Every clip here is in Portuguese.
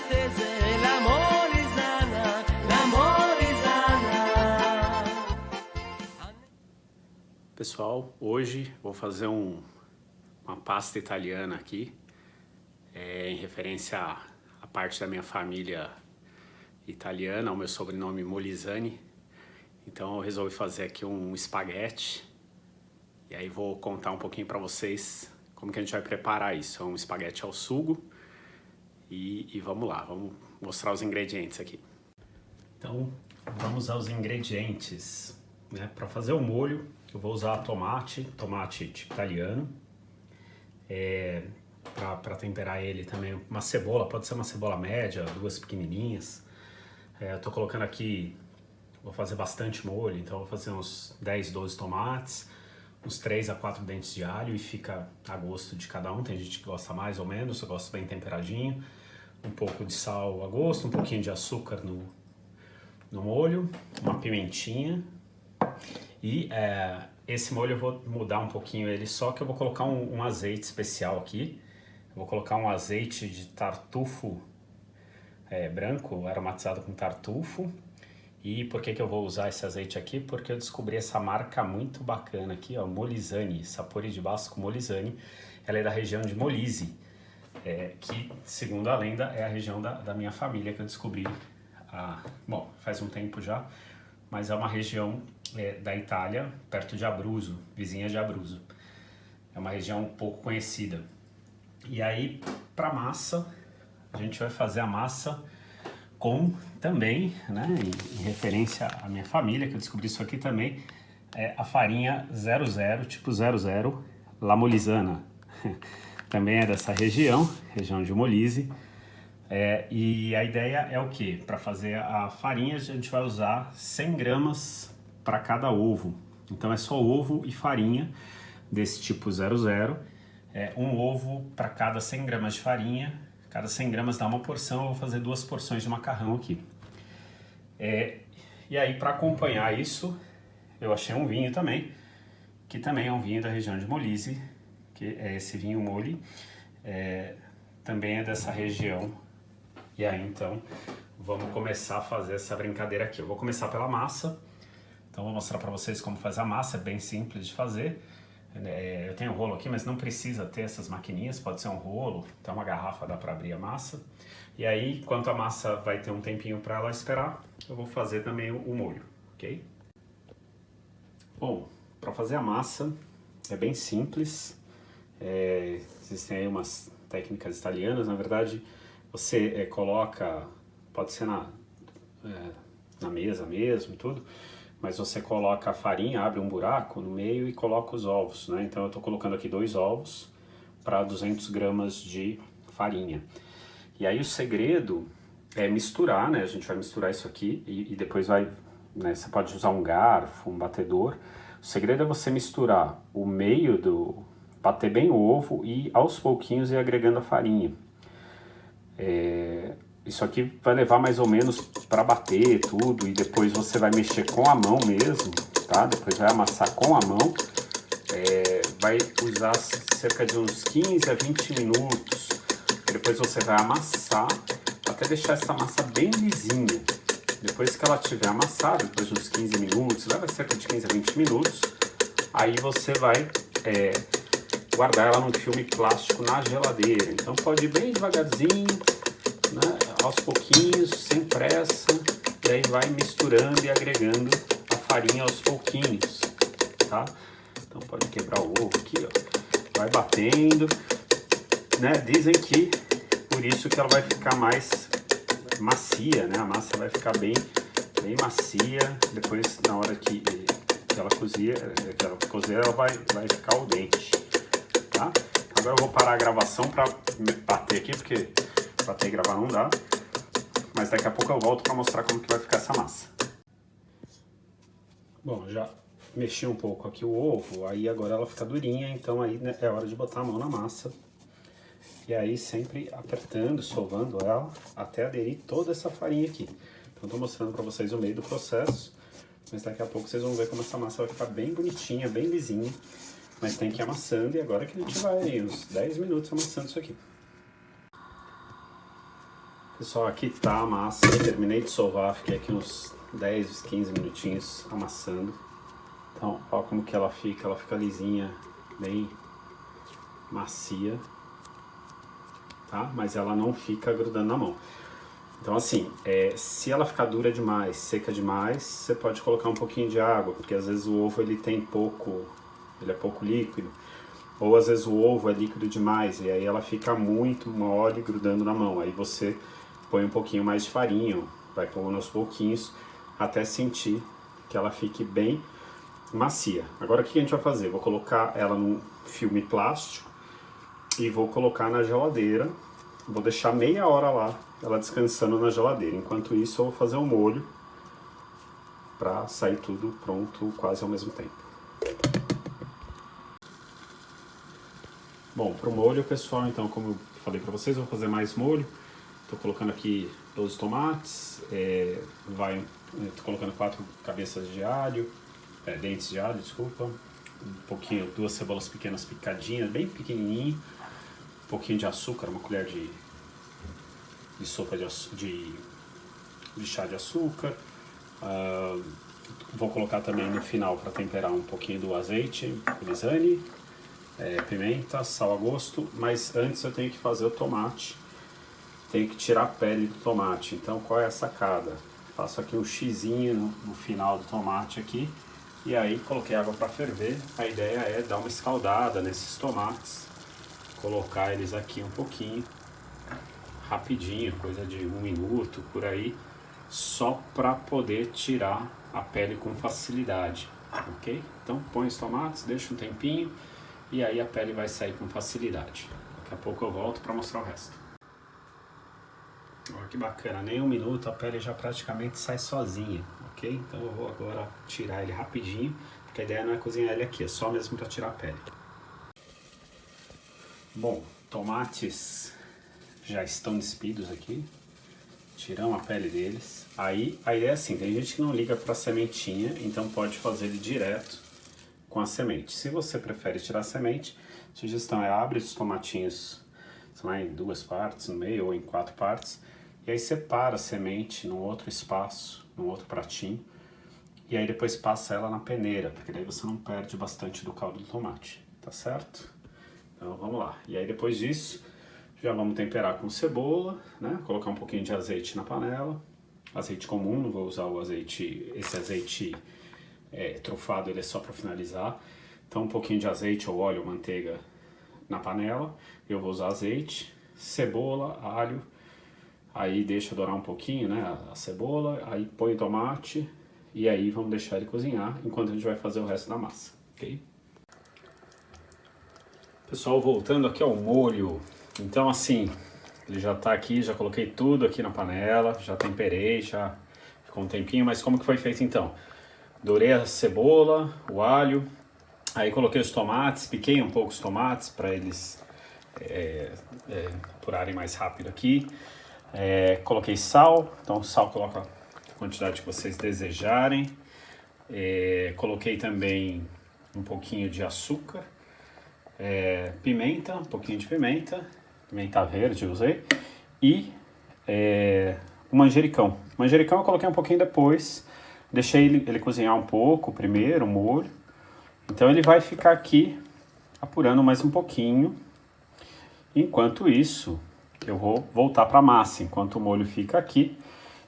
delicatezze, la molisana, la molisana. Pessoal, hoje vou fazer uma pasta italiana aqui, em referência à parte da minha família italiana, ao meu sobrenome Molisani. Então eu resolvi fazer aqui um espaguete, e aí vou contar um pouquinho para vocês como que a gente vai preparar isso. É um espaguete ao sugo, e vamos lá, vamos mostrar os ingredientes aqui. Então vamos aos ingredientes, né? Para fazer o molho eu vou usar tomate tipo italiano, para temperar ele também uma cebola, pode ser uma cebola média, duas pequenininhas. Eu tô colocando aqui, vou fazer bastante molho, então vou fazer uns 10, 12 tomates, uns 3 a 4 dentes de alho, e fica a gosto de cada um. Tem gente que gosta mais ou menos, eu gosto bem temperadinho. Um pouco de sal a gosto, um pouquinho de açúcar no molho, uma pimentinha. E esse molho eu vou mudar um pouquinho ele, só que eu vou colocar um azeite especial aqui. Eu vou colocar um azeite de tartufo branco, aromatizado com tartufo. E por que eu vou usar esse azeite aqui? Porque eu descobri essa marca muito bacana aqui, ó, Molisani, Sapori di Basco Molisani. Ela é da região de Molise, que, segundo a lenda, é a região da minha família que eu descobri faz um tempo já, mas é uma região da Itália, perto de Abruzzo, vizinha de Abruzzo. É uma região um pouco conhecida. E aí, para massa, a gente vai fazer a massa com também, né, em referência à minha família, que eu descobri isso aqui também, a farinha 00, tipo 00, La Molisana. Também é dessa região de Molise. E a ideia é o que? Para fazer a farinha a gente vai usar 100 gramas para cada ovo. Então é só ovo e farinha desse tipo 00. Um ovo para cada 100 gramas de farinha. Cada 100 gramas dá uma porção, eu vou fazer 2 porções de macarrão aqui. E aí, para acompanhar isso, eu achei um vinho também, que também é um vinho da região de Molise, que é esse vinho Moli, também é dessa região. E aí, então, vamos começar a fazer essa brincadeira aqui. Eu vou começar pela massa, então vou mostrar para vocês como faz a massa, é bem simples de fazer. Eu tenho um rolo aqui, mas não precisa ter essas maquininhas, pode ser um rolo, até uma garrafa dá para abrir a massa. E aí, enquanto a massa vai ter um tempinho para ela esperar, eu vou fazer também o molho, ok? Bom, para fazer a massa é bem simples, existem aí umas técnicas italianas, na verdade você coloca, pode ser na mesa mesmo, tudo, mas você coloca a farinha, abre um buraco no meio e coloca os ovos, né? Então eu estou colocando aqui 2 ovos para 200 gramas de farinha. E aí o segredo é misturar, né? A gente vai misturar isso aqui e depois vai, né? Você pode usar um garfo, um batedor. O segredo é você misturar o meio bater bem o ovo e aos pouquinhos ir agregando a farinha. Isso aqui vai levar mais ou menos para bater tudo, e depois você vai mexer com a mão mesmo, tá? Depois vai amassar com a mão, vai usar cerca de uns 15 a 20 minutos. Depois você vai amassar até deixar essa massa bem lisinha. Depois que ela tiver amassada, depois de uns 15 minutos, leva cerca de 15 a 20 minutos, aí você vai guardar ela num filme plástico na geladeira. Então pode ir bem devagarzinho, né, aos pouquinhos, sem pressa, e aí vai misturando e agregando a farinha aos pouquinhos, tá? Então pode quebrar o ovo aqui, ó, vai batendo, né? Dizem que por isso que ela vai ficar mais macia, né? A massa vai ficar bem macia, depois na hora que ela cozer, ela vai ficar al dente, tá? Agora eu vou parar a gravação para bater aqui, porque bater e gravar não dá, mas daqui a pouco eu volto para mostrar como que vai ficar essa massa. Bom, já mexi um pouco aqui o ovo, aí agora ela fica durinha, então aí, né, é hora de botar a mão na massa. E aí sempre apertando, sovando ela, até aderir toda essa farinha aqui. Então tô mostrando para vocês o meio do processo, mas daqui a pouco vocês vão ver como essa massa vai ficar bem bonitinha, bem lisinha. Mas tem que ir amassando, e agora que a gente vai uns 10 minutos amassando isso aqui. Pessoal, aqui tá a massa, eu terminei de sovar, fiquei aqui uns 10, 15 minutinhos amassando. Então, olha como que ela fica lisinha, bem macia, tá? Mas ela não fica grudando na mão. Então assim, se ela ficar dura demais, seca demais, você pode colocar um pouquinho de água, porque às vezes o ovo ele é pouco líquido, ou às vezes o ovo é líquido demais, e aí ela fica muito mole grudando na mão. Aí você põe um pouquinho mais de farinha, vai pôr aos pouquinhos, até sentir que ela fique bem macia. Agora o que a gente vai fazer? Vou colocar ela num filme plástico e vou colocar na geladeira. Vou deixar meia hora lá, ela descansando na geladeira. Enquanto isso eu vou fazer um molho para sair tudo pronto quase ao mesmo tempo. Bom, para o molho, pessoal, então como eu falei para vocês, eu vou fazer mais molho. Estou colocando aqui 12 tomates, estou colocando 4 cabeças de alho, dentes de alho, desculpa, um pouquinho, 2 cebolas pequenas picadinhas, bem pequenininho, um pouquinho de açúcar, uma colher de sopa de chá de açúcar. Vou colocar também no final para temperar um pouquinho do azeite, lisane, pimenta, sal a gosto, mas antes eu tenho que fazer o tomate, tenho que tirar a pele do tomate. Então qual é a sacada? Faço aqui um xizinho no final do tomate aqui, e aí coloquei água para ferver. A ideia é dar uma escaldada nesses tomates, colocar eles aqui um pouquinho, rapidinho, coisa de 1 minuto por aí, só para poder tirar a pele com facilidade, ok? Então põe os tomates, deixa um tempinho e aí a pele vai sair com facilidade. Daqui a pouco eu volto para mostrar o resto. Olha que bacana, nem 1 minuto a pele já praticamente sai sozinha, ok? Então eu vou agora tirar ele rapidinho, porque a ideia não é cozinhar ele aqui, é só mesmo para tirar a pele. Bom, tomates já estão despidos aqui, tiramos a pele deles. Aí a ideia é assim, tem gente que não liga para a sementinha, então pode fazer ele direto com a semente. Se você prefere tirar a semente, a sugestão é abre os tomatinhos, sei lá, em 2 partes no meio ou em 4 partes, e aí separa a semente num outro espaço, num outro pratinho, e aí depois passa ela na peneira, porque daí você não perde bastante do caldo do tomate, tá certo? Então vamos lá. E aí depois disso, já vamos temperar com cebola, né? Colocar um pouquinho de azeite na panela, azeite comum, não vou usar o azeite, esse azeite trufado, ele é só para finalizar. Então um pouquinho de azeite ou óleo ou manteiga na panela, eu vou usar azeite, cebola, alho, aí deixa dourar um pouquinho, né, a cebola, aí põe o tomate e aí vamos deixar ele cozinhar enquanto a gente vai fazer o resto da massa, ok? Pessoal, voltando aqui ao molho, então assim, ele já tá aqui, já coloquei tudo aqui na panela, já temperei, já ficou um tempinho, mas como que foi feito então? Dourei a cebola, o alho, aí coloquei os tomates, piquei um pouco os tomates para eles apurarem mais rápido aqui. Coloquei sal, então sal coloca a quantidade que vocês desejarem. Coloquei também um pouquinho de açúcar, pimenta, um pouquinho de pimenta verde eu usei, e o manjericão. O manjericão eu coloquei um pouquinho depois, deixei ele cozinhar um pouco primeiro, o molho. Então ele vai ficar aqui apurando mais um pouquinho. Enquanto isso, eu vou voltar para a massa. Enquanto o molho fica aqui,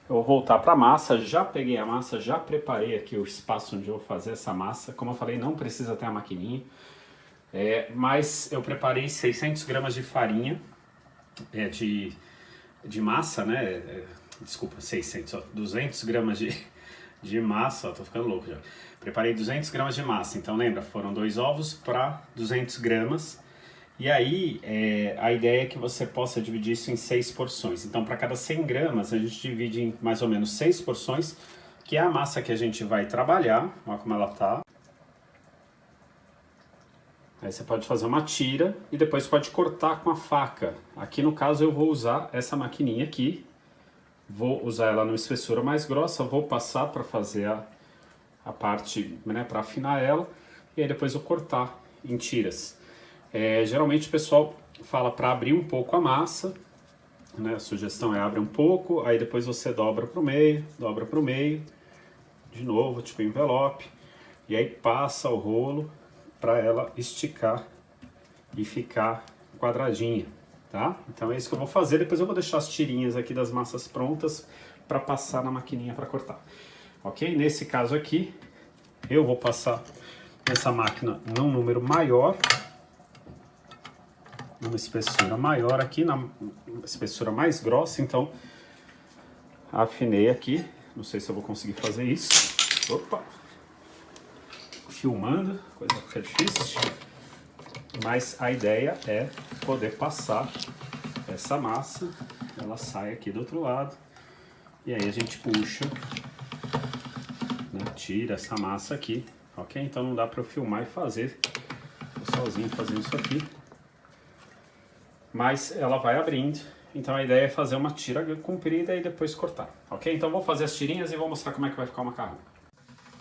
eu vou voltar para a massa. Já peguei a massa, já preparei aqui o espaço onde eu vou fazer essa massa. Como eu falei, não precisa ter a maquininha. Mas eu preparei 600 gramas de farinha de massa, né? Desculpa, 600, 200 gramas de massa, tô ficando louco já. Preparei 200 gramas de massa, então lembra, foram 2 ovos para 200 gramas. E aí, a ideia é que você possa dividir isso em 6 porções. Então, para cada 100 gramas, a gente divide em mais ou menos 6 porções, que é a massa que a gente vai trabalhar. Olha como ela tá. Aí você pode fazer uma tira e depois pode cortar com a faca. Aqui no caso eu vou usar essa maquininha aqui. Vou usar ela numa espessura mais grossa, vou passar para fazer a parte, né, para afinar ela. E aí depois eu cortar em tiras. Geralmente o pessoal fala para abrir um pouco a massa né? A sugestão é abre um pouco, aí depois você dobra pro meio, de novo, tipo envelope, e aí passa o rolo para ela esticar e ficar quadradinha, tá? Então é isso que eu vou fazer, depois eu vou deixar as tirinhas aqui das massas prontas para passar na maquininha para cortar. Ok? Nesse caso aqui, eu vou passar essa máquina num número maior, uma espessura maior aqui, na espessura mais grossa, então afinei aqui, não sei se eu vou conseguir fazer isso. Opa! Filmando, coisa que é difícil, mas a ideia é poder passar essa massa, ela sai aqui do outro lado, e aí a gente puxa, né, tira essa massa aqui, ok? Então não dá para eu filmar e fazer, tô sozinho fazendo isso aqui, mas ela vai abrindo, então a ideia é fazer uma tira comprida e depois cortar, ok? Então vou fazer as tirinhas e vou mostrar como é que vai ficar o macarrão.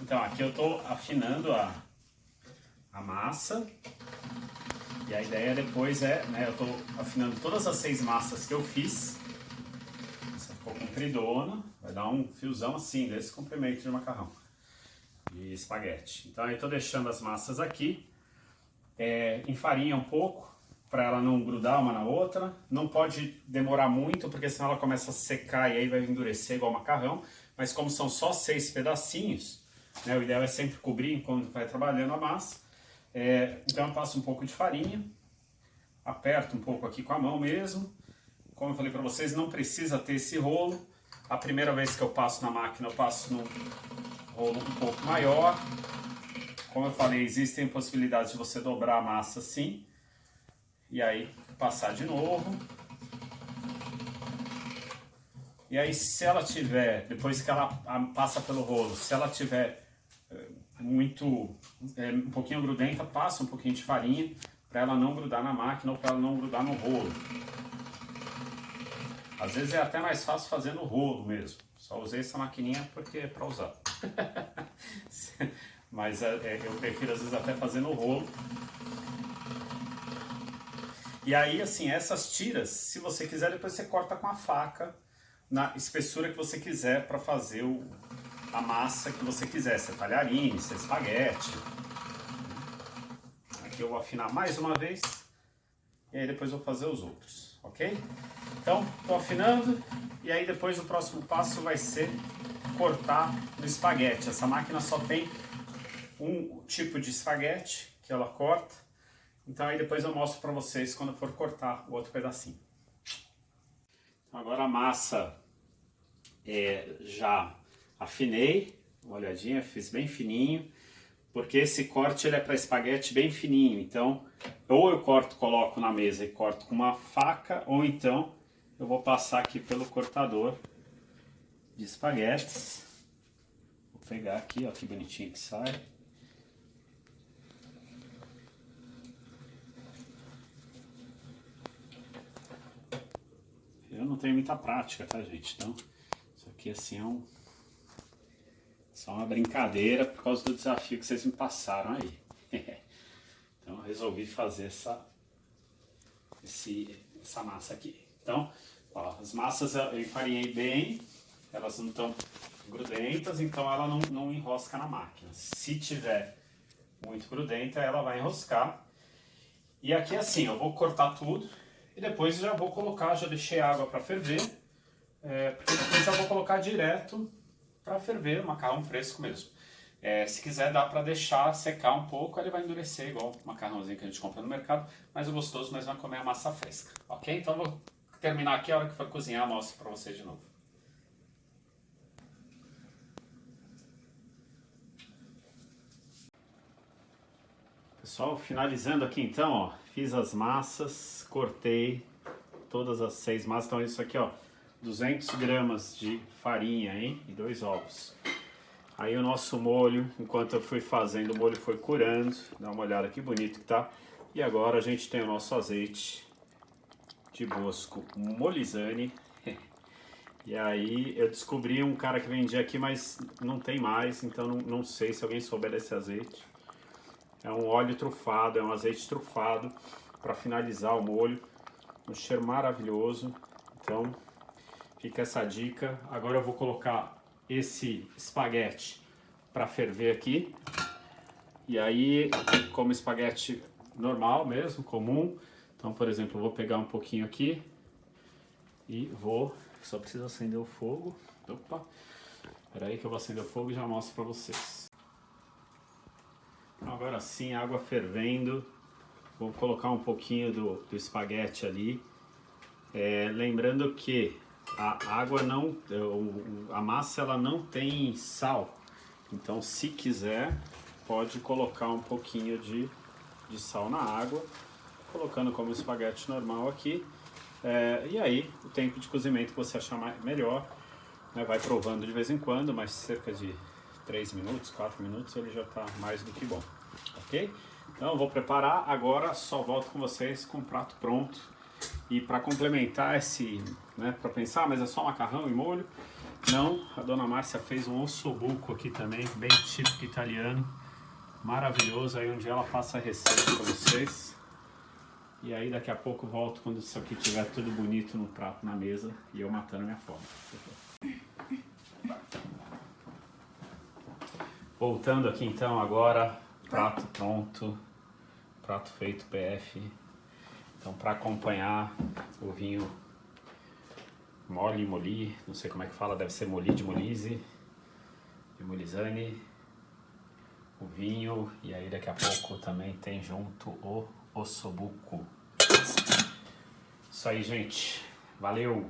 Então aqui eu estou afinando a massa, e a ideia depois é, né, eu estou afinando todas as 6 massas que eu fiz. Essa ficou compridona, vai dar um fiozão assim, desse comprimento de macarrão, de espaguete. Então eu estou deixando as massas aqui, enfarinha um pouco, para ela não grudar uma na outra. Não pode demorar muito, porque senão ela começa a secar e aí vai endurecer igual macarrão. Mas como são só 6 pedacinhos, né, o ideal é sempre cobrir enquanto vai trabalhando a massa. Então eu passo um pouco de farinha, aperto um pouco aqui com a mão mesmo. Como eu falei para vocês, não precisa ter esse rolo. A primeira vez que eu passo na máquina, eu passo num rolo um pouco maior. Como eu falei, existem possibilidades de você dobrar a massa assim. E aí passar de novo. E aí se ela tiver, depois que ela passa pelo rolo, se ela tiver um pouquinho grudenta, passa um pouquinho de farinha para ela não grudar na máquina ou para ela não grudar no rolo. Às vezes é até mais fácil fazer no rolo mesmo. Só usei essa maquininha porque é para usar. Mas eu prefiro às vezes até fazer no rolo. E aí, assim, essas tiras, se você quiser, depois você corta com a faca na espessura que você quiser para fazer a massa que você quiser, se é talharine, se é espaguete. Aqui eu vou afinar mais uma vez e aí depois eu vou fazer os outros, ok? Então, estou afinando e aí depois o próximo passo vai ser cortar no espaguete. Essa máquina só tem um tipo de espaguete que ela corta. Então aí depois eu mostro para vocês quando eu for cortar o outro pedacinho. Agora a massa já afinei, uma olhadinha, fiz bem fininho, porque esse corte ele é para espaguete bem fininho. Então ou eu corto, coloco na mesa e corto com uma faca, ou então eu vou passar aqui pelo cortador de espaguetes. Vou pegar aqui, ó, que bonitinho que sai. Eu não tenho muita prática, tá, gente? Então, isso aqui assim só uma brincadeira por causa do desafio que vocês me passaram aí. Então, eu resolvi fazer essa massa aqui. Então, ó, as massas eu enfarinhei bem, elas não estão grudentas, então ela não enrosca na máquina. Se tiver muito grudenta, ela vai enroscar. E aqui assim, eu vou cortar tudo. E depois já vou colocar, já deixei a água para ferver, porque depois já vou colocar direto para ferver, macarrão fresco mesmo. Se quiser dá para deixar secar um pouco, ele vai endurecer igual o macarrãozinho que a gente compra no mercado, mas o gostoso mesmo é comer a massa fresca, ok? Então eu vou terminar aqui, a hora que for cozinhar eu mostro para vocês de novo. Pessoal, finalizando aqui então, ó, fiz as massas, cortei todas as 6 massas, então isso aqui, ó, 200 gramas de farinha, hein, e 2 ovos. Aí o nosso molho, enquanto eu fui fazendo, o molho foi curando, dá uma olhada que bonito que tá. E agora a gente tem o nosso azeite de Bosco Molisane. E aí eu descobri um cara que vendia aqui, mas não tem mais, então não sei se alguém souber desse azeite. É um óleo trufado, é um azeite trufado para finalizar o molho. Um cheiro maravilhoso. Então, fica essa dica. Agora eu vou colocar esse espaguete para ferver aqui. E aí, como espaguete normal mesmo, comum. Então, por exemplo, eu vou pegar um pouquinho aqui e vou... Só preciso acender o fogo. Opa! Espera aí que eu vou acender o fogo e já mostro para vocês. Agora sim, água fervendo. Vou colocar um pouquinho do espaguete ali. Lembrando que a água não... A massa ela não tem sal. Então, se quiser, pode colocar um pouquinho de sal na água. Colocando como espaguete normal aqui. E aí, o tempo de cozimento que você achar melhor, né, vai provando de vez em quando, mas cerca de 3 minutos, 4 minutos, ele já está mais do que bom, ok? Então eu vou preparar, agora só volto com vocês com o prato pronto. E para complementar esse, né, para pensar, mas é só macarrão e molho? Não, a dona Márcia fez um ossobuco aqui também, bem típico italiano, maravilhoso, aí um dia ela passa a receita para vocês. E aí daqui a pouco volto quando isso aqui estiver tudo bonito no prato, na mesa, e eu matando minha fome. Voltando aqui então agora, prato pronto, prato feito PF. Então para acompanhar o vinho Moli, não sei como é que fala, deve ser Moli de Molise, de Molisane, o vinho, e aí daqui a pouco também tem junto o ossobuco. Isso aí, gente. Valeu!